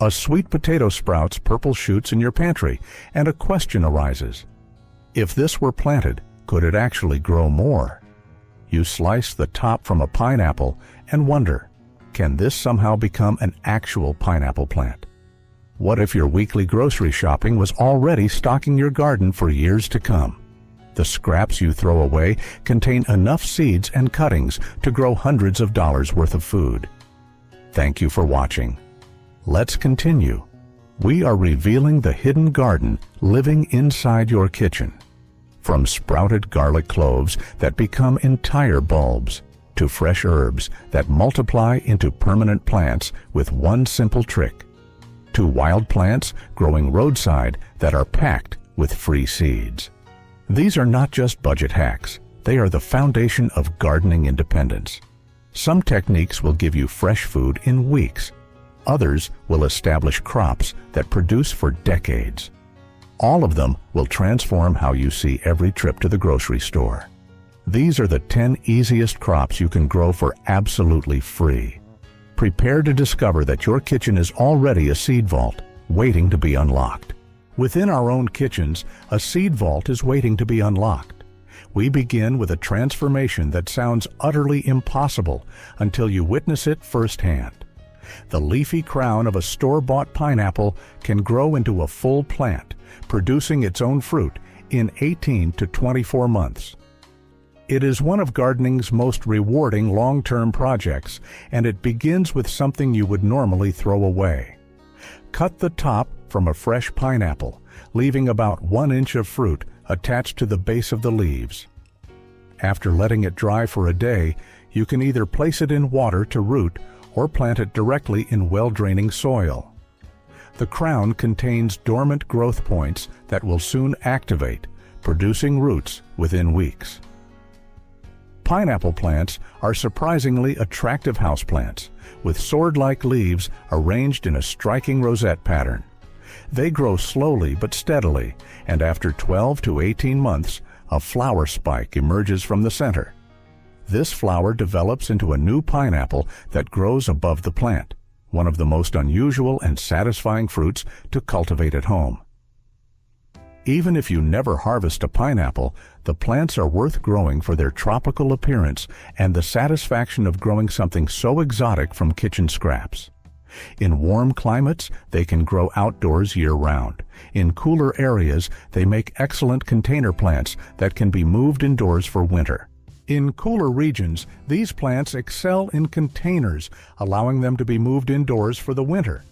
A sweet potato sprouts purple shoots in your pantry, and a question arises. If this were planted, could it actually grow more? You slice the top from a pineapple and wonder, can this somehow become an actual pineapple plant? What if your weekly grocery shopping was already stocking your garden for years to come? The scraps you throw away contain enough seeds and cuttings to grow hundreds of dollars worth of food. Thank you for watching. Let's continue. We are revealing the hidden garden living inside your kitchen. From sprouted garlic cloves that become entire bulbs, to fresh herbs that multiply into permanent plants with one simple trick, to wild plants growing roadside that are packed with free seeds. These are not just budget hacks, they are the foundation of gardening independence. Some techniques will give you fresh food in weeks. Others will establish crops that produce for decades. All of them will transform how you see every trip to the grocery store. These are the 10 easiest crops you can grow for absolutely free. Prepare to discover that your kitchen is already a seed vault, waiting to be unlocked. Within our own kitchens, a seed vault is waiting to be unlocked. We begin with a transformation that sounds utterly impossible until you witness it firsthand. The leafy crown of a store-bought pineapple can grow into a full plant, producing its own fruit in 18 to 24 months. It is one of gardening's most rewarding long-term projects, and it begins with something you would normally throw away. Cut the top from a fresh pineapple, leaving about 1 inch of fruit attached to the base of the leaves. After letting it dry for a day, you can either place it in water to root or plant it directly in well-draining soil. The crown contains dormant growth points that will soon activate, producing roots within weeks. Pineapple plants are surprisingly attractive houseplants, with sword-like leaves arranged in a striking rosette pattern. They grow slowly but steadily, and after 12 to 18 months, a flower spike emerges from the center. This flower develops into a new pineapple that grows above the plant, one of the most unusual and satisfying fruits to cultivate at home. Even if you never harvest a pineapple, the plants are worth growing for their tropical appearance and the satisfaction of growing something so exotic from kitchen scraps. In warm climates, they can grow outdoors year-round. In cooler areas, they make excellent container plants that can be moved indoors for winter. In cooler regions, these plants excel in containers, allowing them to be moved indoors for the winter.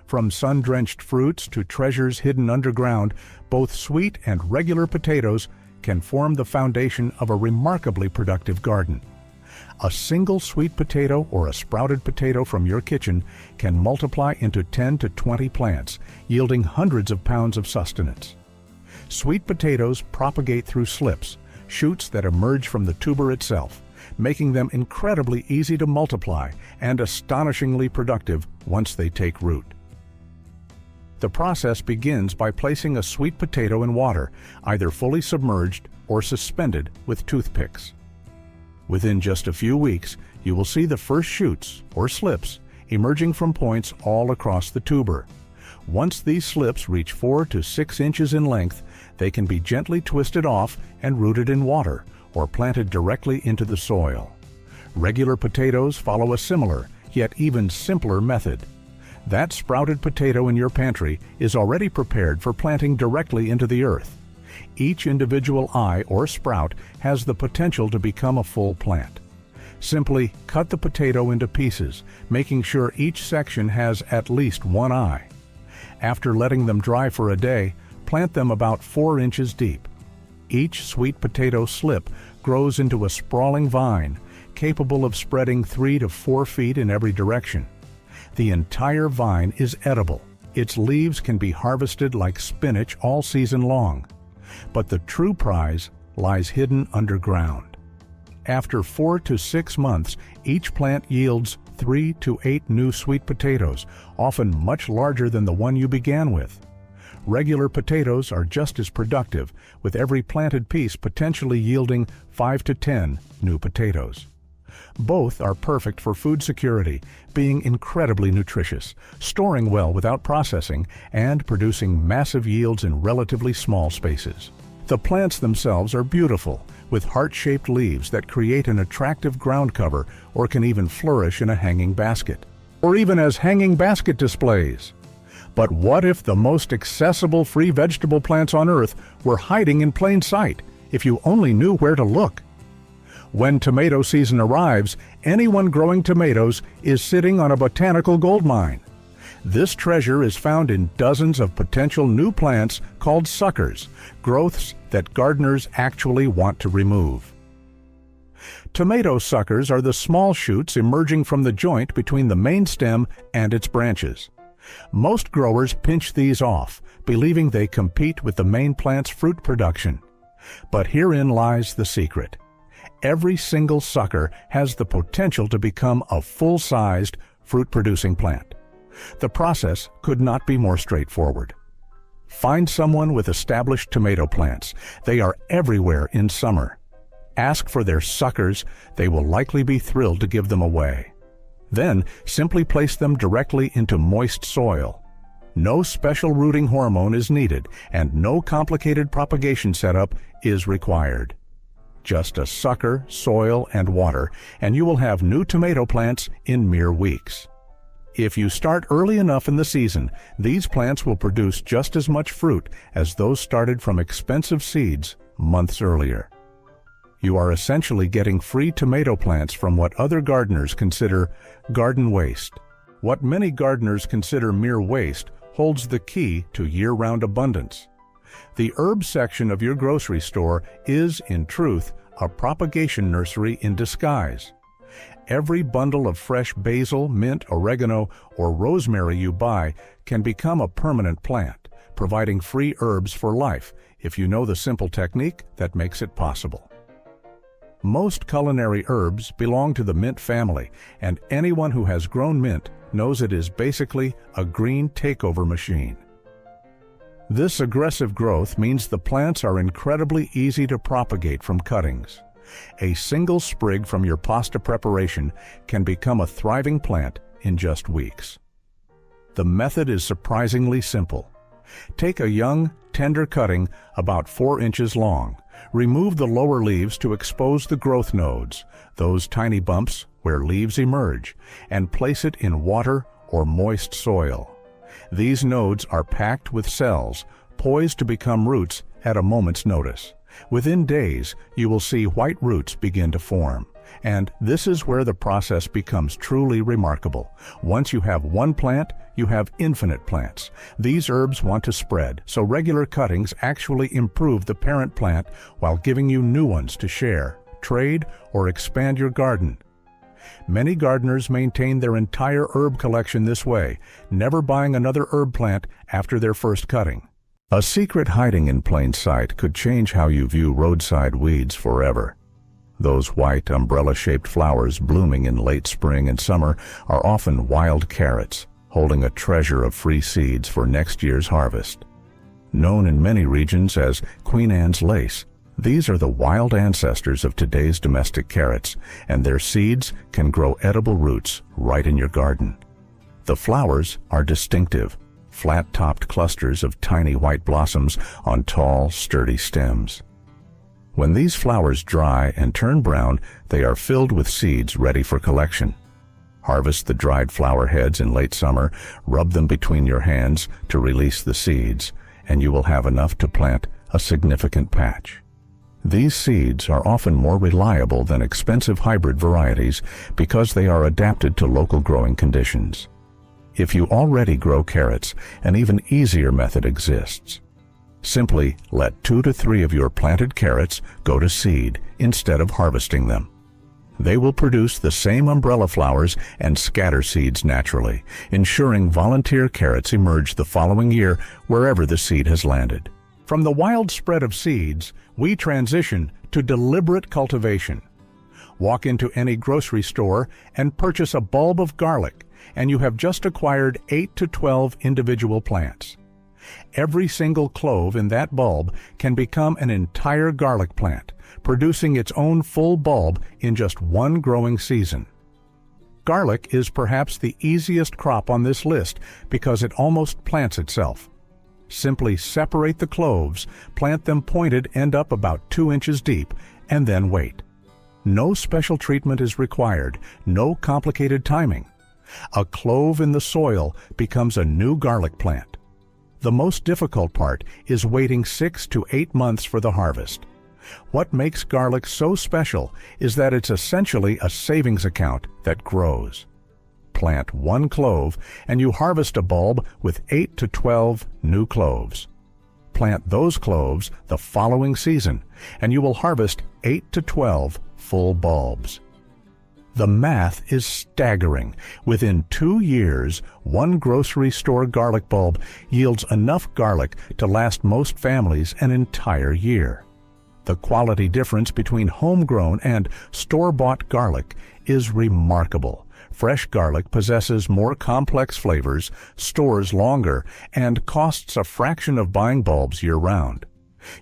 From sun-drenched fruits to treasures hidden underground, both sweet and regular potatoes can form the foundation of a remarkably productive garden. A single sweet potato or a sprouted potato from your kitchen can multiply into 10 to 20 plants, yielding hundreds of pounds of sustenance. Sweet potatoes propagate through slips, shoots that emerge from the tuber itself, making them incredibly easy to multiply and astonishingly productive once they take root. The process begins by placing a sweet potato in water, either fully submerged or suspended with toothpicks. Within just a few weeks, you will see the first shoots, or slips, emerging from points all across the tuber. Once these slips reach 4 to 6 inches in length, they can be gently twisted off and rooted in water, or planted directly into the soil. Regular potatoes follow a similar, yet even simpler method. That sprouted potato in your pantry is already prepared for planting directly into the earth. Each individual eye or sprout has the potential to become a full plant. Simply cut the potato into pieces, making sure each section has at least one eye. After letting them dry for a day, plant them about 4 inches deep. Each sweet potato slip grows into a sprawling vine, capable of spreading 3 to 4 feet in every direction. The entire vine is edible. Its leaves can be harvested like spinach all season long. But the true prize lies hidden underground. After 4 to 6 months, each plant yields 3 to 8 new sweet potatoes, often much larger than the one you began with. Regular potatoes are just as productive, with every planted piece potentially yielding 5 to 10 new potatoes. Both are perfect for food security, being incredibly nutritious, storing well without processing, and producing massive yields in relatively small spaces. The plants themselves are beautiful, with heart-shaped leaves that create an attractive ground cover or can even flourish in a hanging basket, or even as hanging basket displays. But what if the most accessible free vegetable plants on Earth were hiding in plain sight, if you only knew where to look? When tomato season arrives, anyone growing tomatoes is sitting on a botanical goldmine. This treasure is found in dozens of potential new plants called suckers, growths that gardeners actually want to remove. Tomato suckers are the small shoots emerging from the joint between the main stem and its branches. Most growers pinch these off, believing they compete with the main plant's fruit production. But herein lies the secret. Every single sucker has the potential to become a full-sized, fruit-producing plant. The process could not be more straightforward. Find someone with established tomato plants. They are everywhere in summer. Ask for their suckers. They will likely be thrilled to give them away. Then simply place them directly into moist soil. No special rooting hormone is needed, and no complicated propagation setup is required. Just a sucker, soil, and water, and you will have new tomato plants in mere weeks. If you start early enough in the season, these plants will produce just as much fruit as those started from expensive seeds months earlier. You are essentially getting free tomato plants from what other gardeners consider garden waste. What many gardeners consider mere waste holds the key to year-round abundance. The herb section of your grocery store is, in truth, a propagation nursery in disguise. Every bundle of fresh basil, mint, oregano, or rosemary you buy can become a permanent plant, providing free herbs for life if you know the simple technique that makes it possible. Most culinary herbs belong to the mint family, and anyone who has grown mint knows it is basically a green takeover machine. This aggressive growth means the plants are incredibly easy to propagate from cuttings. A single sprig from your pasta preparation can become a thriving plant in just weeks. The method is surprisingly simple. Take a young, tender cutting about 4 inches long. Remove the lower leaves to expose the growth nodes, those tiny bumps where leaves emerge, and place it in water or moist soil. These nodes are packed with cells, poised to become roots at a moment's notice. Within days, you will see white roots begin to form. And this is where the process becomes truly remarkable. Once you have one plant, you have infinite plants. These herbs want to spread, so regular cuttings actually improve the parent plant while giving you new ones to share, trade, or expand your garden. Many gardeners maintain their entire herb collection this way, never buying another herb plant after their first cutting. A secret hiding in plain sight could change how you view roadside weeds forever. Those white, umbrella-shaped flowers blooming in late spring and summer are often wild carrots, holding a treasure of free seeds for next year's harvest. Known in many regions as Queen Anne's lace, these are the wild ancestors of today's domestic carrots, and their seeds can grow edible roots right in your garden. The flowers are distinctive, flat-topped clusters of tiny white blossoms on tall, sturdy stems. When these flowers dry and turn brown, they are filled with seeds ready for collection. Harvest the dried flower heads in late summer, rub them between your hands to release the seeds, and you will have enough to plant a significant patch. These seeds are often more reliable than expensive hybrid varieties because they are adapted to local growing conditions. If you already grow carrots, an even easier method exists. Simply let 2 to 3 of your planted carrots go to seed instead of harvesting them. They will produce the same umbrella flowers and scatter seeds naturally, ensuring volunteer carrots emerge the following year wherever the seed has landed. From the wild spread of seeds, we transition to deliberate cultivation. Walk into any grocery store and purchase a bulb of garlic, and you have just acquired 8 to 12 individual plants. Every single clove in that bulb can become an entire garlic plant, producing its own full bulb in just one growing season. Garlic is perhaps the easiest crop on this list because it almost plants itself. Simply separate the cloves, plant them pointed end up about 2 inches deep, and then wait. No special treatment is required, no complicated timing. A clove in the soil becomes a new garlic plant. The most difficult part is waiting 6 to 8 months for the harvest. What makes garlic so special is that it's essentially a savings account that grows. Plant 1 clove and you harvest a bulb with 8 to 12 new cloves. Plant those cloves the following season and you will harvest 8 to 12 full bulbs. The math is staggering. Within 2 years, 1 grocery store garlic bulb yields enough garlic to last most families an entire year. The quality difference between homegrown and store-bought garlic is remarkable. Fresh garlic possesses more complex flavors, stores longer, and costs a fraction of buying bulbs year-round.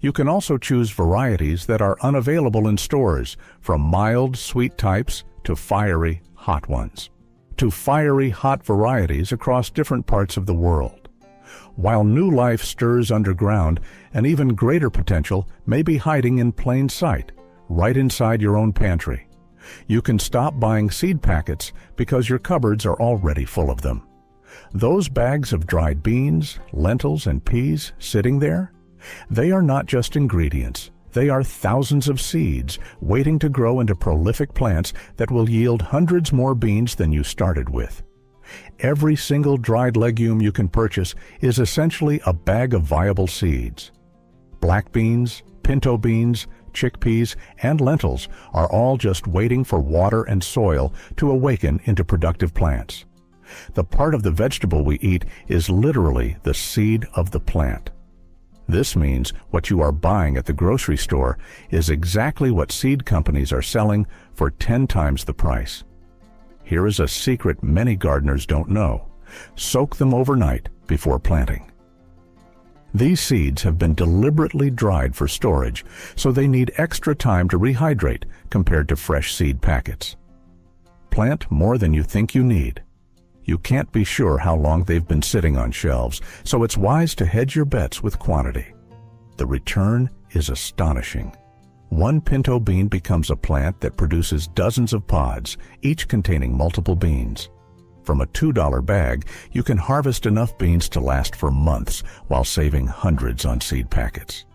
You can also choose varieties that are unavailable in stores, from mild, sweet types to fiery, hot ones, to fiery, hot varieties across different parts of the world. While new life stirs underground, an even greater potential may be hiding in plain sight, right inside your own pantry. You can stop buying seed packets because your cupboards are already full of them. Those bags of dried beans, lentils, and peas sitting there, they are not just ingredients. They are thousands of seeds waiting to grow into prolific plants that will yield hundreds more beans than you started with. Every single dried legume you can purchase is essentially a bag of viable seeds. Black beans, pinto beans, chickpeas, and lentils are all just waiting for water and soil to awaken into productive plants. The part of the vegetable we eat is literally the seed of the plant. This means what you are buying at the grocery store is exactly what seed companies are selling for 10 times the price. Here is a secret many gardeners don't know. Soak them overnight before planting. These seeds have been deliberately dried for storage, so they need extra time to rehydrate compared to fresh seed packets. Plant more than you think you need. You can't be sure how long they've been sitting on shelves, so it's wise to hedge your bets with quantity. The return is astonishing. 1 pinto bean becomes a plant that produces dozens of pods, each containing multiple beans. From a $2 bag, you can harvest enough beans to last for months while saving hundreds on seed packets.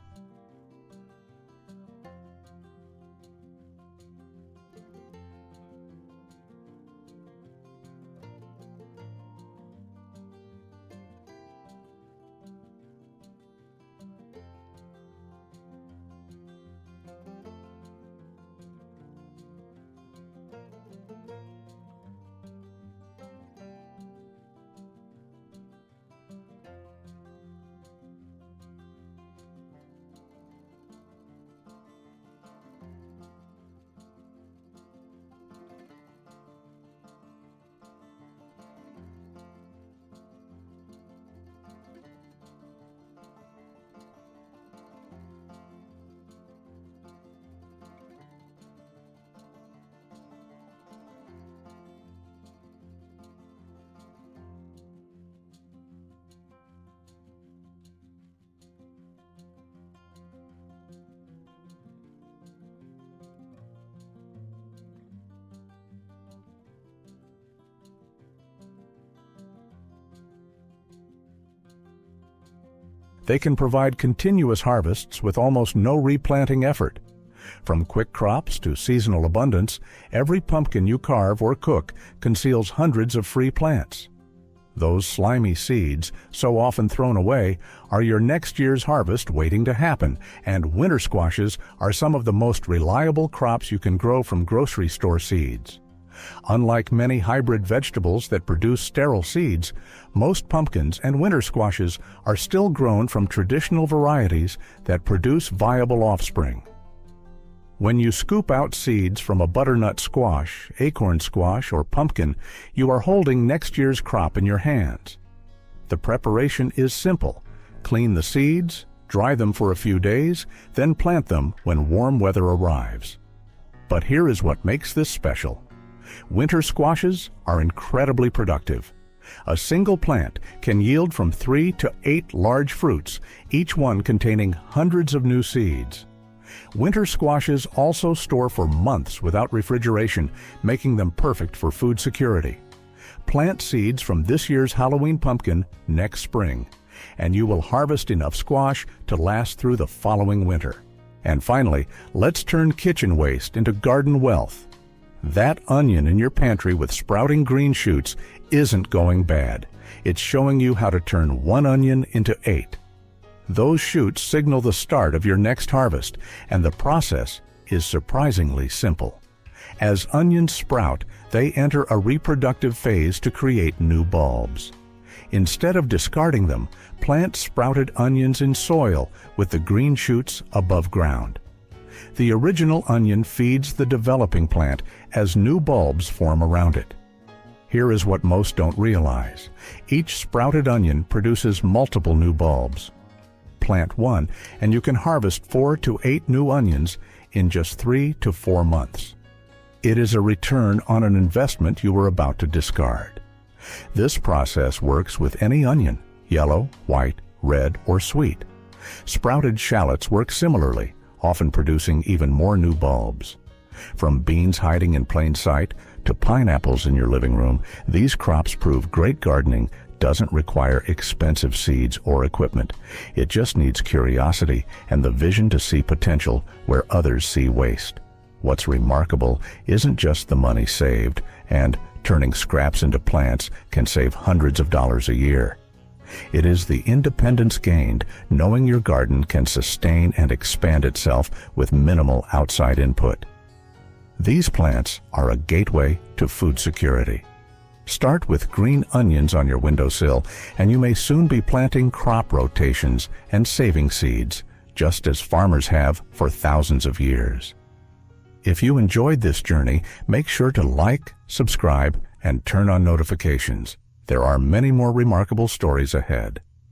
They can provide continuous harvests with almost no replanting effort. From quick crops to seasonal abundance, every pumpkin you carve or cook conceals hundreds of free plants. Those slimy seeds, so often thrown away, are your next year's harvest waiting to happen, and winter squashes are some of the most reliable crops you can grow from grocery store seeds. Unlike many hybrid vegetables that produce sterile seeds, most pumpkins and winter squashes are still grown from traditional varieties that produce viable offspring. When you scoop out seeds from a butternut squash, acorn squash, or pumpkin, you are holding next year's crop in your hands. The preparation is simple. clean the seeds, dry them for a few days, then plant them when warm weather arrives. But here is what makes this special. Winter squashes are incredibly productive. A single plant can yield from 3 to 8 large fruits, each one containing hundreds of new seeds. Winter squashes also store for months without refrigeration, making them perfect for food security. Plant seeds from this year's Halloween pumpkin next spring, and you will harvest enough squash to last through the following winter. And finally, let's turn kitchen waste into garden wealth. That onion in your pantry with sprouting green shoots isn't going bad. It's showing you how to turn 1 onion into 8. Those shoots signal the start of your next harvest, and the process is surprisingly simple. As onions sprout, they enter a reproductive phase to create new bulbs. Instead of discarding them, plant sprouted onions in soil with the green shoots above ground. The original onion feeds the developing plant as new bulbs form around it. Here is what most don't realize. Each sprouted onion produces multiple new bulbs. Plant one, and you can harvest 4 to 8 new onions in just 3 to 4 months. It is a return on an investment you were about to discard. This process works with any onion, yellow, white, red, or sweet. Sprouted shallots work similarly, often producing even more new bulbs. From beans hiding in plain sight to pineapples in your living room, these crops prove great gardening doesn't require expensive seeds or equipment. It just needs curiosity and the vision to see potential where others see waste. What's remarkable isn't just the money saved, and turning scraps into plants can save hundreds of dollars a year. It is the independence gained knowing your garden can sustain and expand itself with minimal outside input. These plants are a gateway to food security. Start with green onions on your windowsill, and you may soon be planting crop rotations and saving seeds, just as farmers have for thousands of years. If you enjoyed this journey, make sure to like, subscribe, and turn on notifications. There are many more remarkable stories ahead.